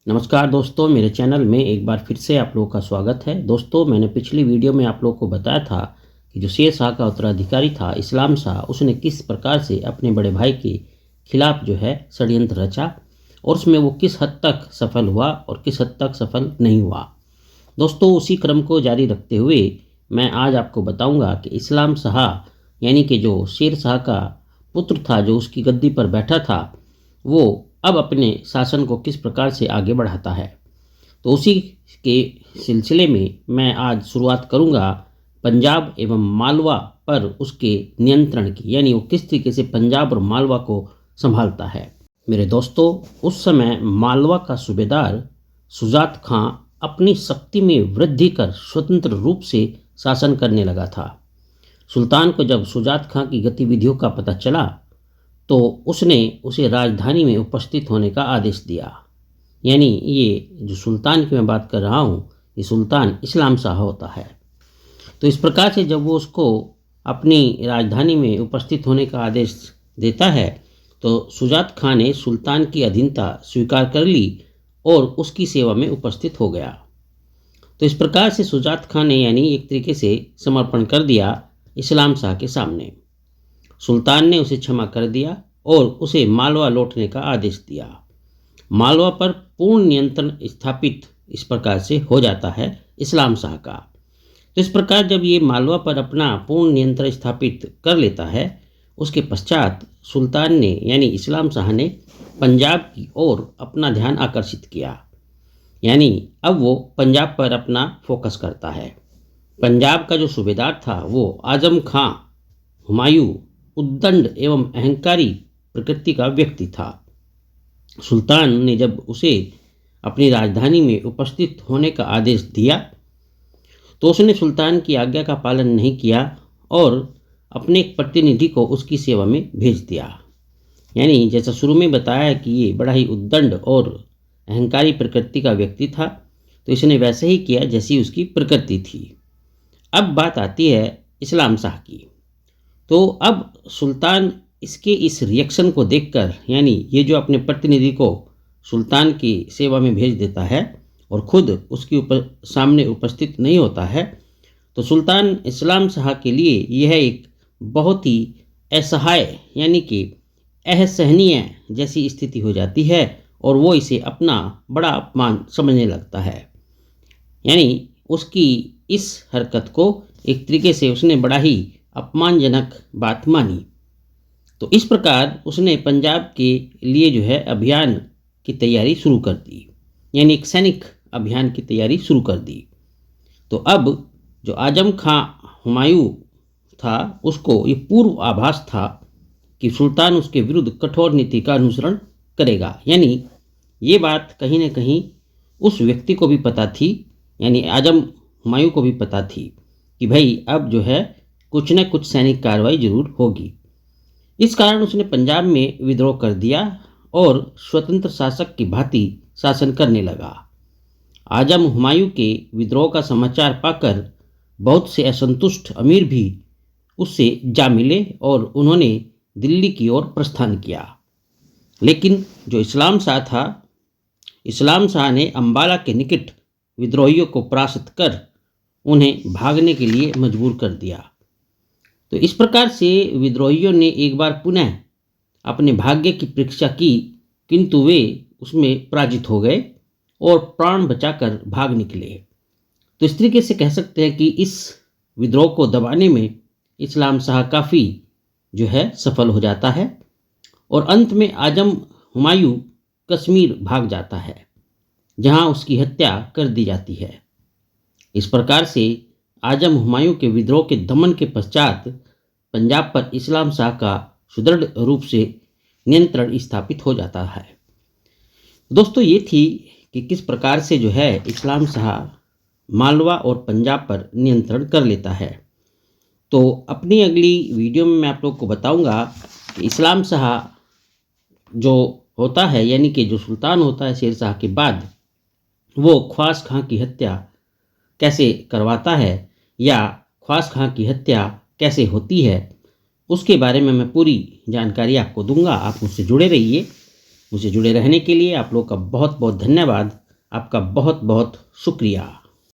नमस्कार दोस्तों, मेरे चैनल में एक बार फिर से आप लोगों का स्वागत है। दोस्तों, मैंने पिछली वीडियो में आप लोगों को बताया था कि जो शेर शाह का उत्तराधिकारी था इस्लाम शाह, उसने किस प्रकार से अपने बड़े भाई के खिलाफ जो है षड्यंत्र रचा और उसमें वो किस हद तक सफल हुआ और किस हद तक सफल नहीं हुआ। दोस्तों, उसी क्रम को जारी रखते हुए मैं आज आपको बताऊंगा कि इस्लाम शाह यानी कि जो शेर शाह का पुत्र था, जो उसकी गद्दी पर बैठा था, वो अब अपने शासन को किस प्रकार से आगे बढ़ाता है। तो उसी के सिलसिले में मैं आज शुरुआत करूंगा पंजाब एवं मालवा पर उसके नियंत्रण की, यानी वो किस तरीके से पंजाब और मालवा को संभालता है। मेरे दोस्तों, उस समय मालवा का सूबेदार शुजात खां अपनी शक्ति में वृद्धि कर स्वतंत्र रूप से शासन करने लगा था। सुल्तान को जब शुजात खां की गतिविधियों का पता चला तो उसने उसे राजधानी में उपस्थित होने का आदेश दिया। यानी ये जो सुल्तान की मैं बात कर रहा हूँ, ये सुल्तान इस्लाम शाह होता है। तो इस प्रकार से जब वो उसको अपनी राजधानी में उपस्थित होने का आदेश देता है तो शुजात खां ने सुल्तान की अधीनता स्वीकार कर ली और उसकी सेवा में उपस्थित हो गया। तो इस प्रकार से शुजात खां ने यानी एक तरीके से समर्पण कर दिया इस्लाम शाह के सामने। सुल्तान ने उसे क्षमा कर दिया और उसे मालवा लौटने का आदेश दिया। मालवा पर पूर्ण नियंत्रण स्थापित इस प्रकार से हो जाता है इस्लाम शाह का। तो इस प्रकार जब ये मालवा पर अपना पूर्ण नियंत्रण स्थापित कर लेता है, उसके पश्चात सुल्तान ने यानी इस्लाम शाह ने पंजाब की ओर अपना ध्यान आकर्षित किया। यानी अब वो पंजाब पर अपना फोकस करता है। पंजाब का जो सूबेदार था वो आजम खां हुमायूं उद्दंड एवं अहंकारी प्रकृति का व्यक्ति था। सुल्तान ने जब उसे अपनी राजधानी में उपस्थित होने का आदेश दिया तो उसने सुल्तान की आज्ञा का पालन नहीं किया और अपने एक प्रतिनिधि को उसकी सेवा में भेज दिया। यानी जैसा शुरू में बताया कि ये बड़ा ही उद्दंड और अहंकारी प्रकृति का व्यक्ति था, तो इसने वैसे ही किया जैसी उसकी प्रकृति थी। अब बात आती है इस्लाम शाह की। तो अब सुल्तान इसके इस रिएक्शन को देखकर, यानी ये जो अपने प्रतिनिधि को सुल्तान की सेवा में भेज देता है और खुद उसके सामने उपस्थित नहीं होता है, तो सुल्तान इस्लाम शाह के लिए यह एक बहुत ही असहाय यानी कि असहनीय जैसी स्थिति हो जाती है और वो इसे अपना बड़ा अपमान समझने लगता है। यानी उसकी इस हरकत को एक तरीके से उसने बड़ा ही अपमानजनक बात मानी। तो इस प्रकार उसने पंजाब के लिए जो है अभियान की तैयारी शुरू कर दी, यानी एक सैनिक अभियान की तैयारी शुरू कर दी। तो अब जो आजम खां हुमायूं था उसको ये पूर्व आभास था कि सुल्तान उसके विरुद्ध कठोर नीति का अनुसरण करेगा। यानी ये बात कहीं ना कहीं उस व्यक्ति को भी पता थी, यानी आजम हुमायूं को भी पता थी कि भाई अब जो है कुछ न कुछ सैनिक कार्रवाई जरूर होगी। इस कारण उसने पंजाब में विद्रोह कर दिया और स्वतंत्र शासक की भांति शासन करने लगा। आजम हुमायूं के विद्रोह का समाचार पाकर बहुत से असंतुष्ट अमीर भी उससे जा मिले और उन्होंने दिल्ली की ओर प्रस्थान किया। लेकिन जो इस्लाम शाह था, इस्लाम शाह ने अम्बाला के निकट विद्रोहियों को परास्त कर उन्हें भागने के लिए मजबूर कर दिया। तो इस प्रकार से विद्रोहियों ने एक बार पुनः अपने भाग्य की परीक्षा की, किंतु वे उसमें पराजित हो गए और प्राण बचाकर भाग निकले। तो इस तरीके से कह सकते हैं कि इस विद्रोह को दबाने में इस्लाम शाह काफ़ी जो है सफल हो जाता है और अंत में आजम हुमायूं कश्मीर भाग जाता है, जहां उसकी हत्या कर दी जाती है। इस प्रकार से आजम हुमायूं के विद्रोह के दमन के पश्चात पंजाब पर इस्लाम शाह का सुदृढ़ रूप से नियंत्रण स्थापित हो जाता है। दोस्तों, ये थी कि किस प्रकार से जो है इस्लाम शाह मालवा और पंजाब पर नियंत्रण कर लेता है। तो अपनी अगली वीडियो में मैं आप लोग को बताऊंगा कि इस्लाम शाह जो होता है, यानी कि जो सुल्तान होता है शेर शाह के बाद, वो ख्वास खां की हत्या कैसे करवाता है या ख्वास खां की हत्या कैसे होती है, उसके बारे में मैं पूरी जानकारी आपको दूंगा। आप मुझसे जुड़े रहिए। मुझे जुड़े रहने के लिए आप लोग का बहुत बहुत धन्यवाद। आपका बहुत बहुत शुक्रिया।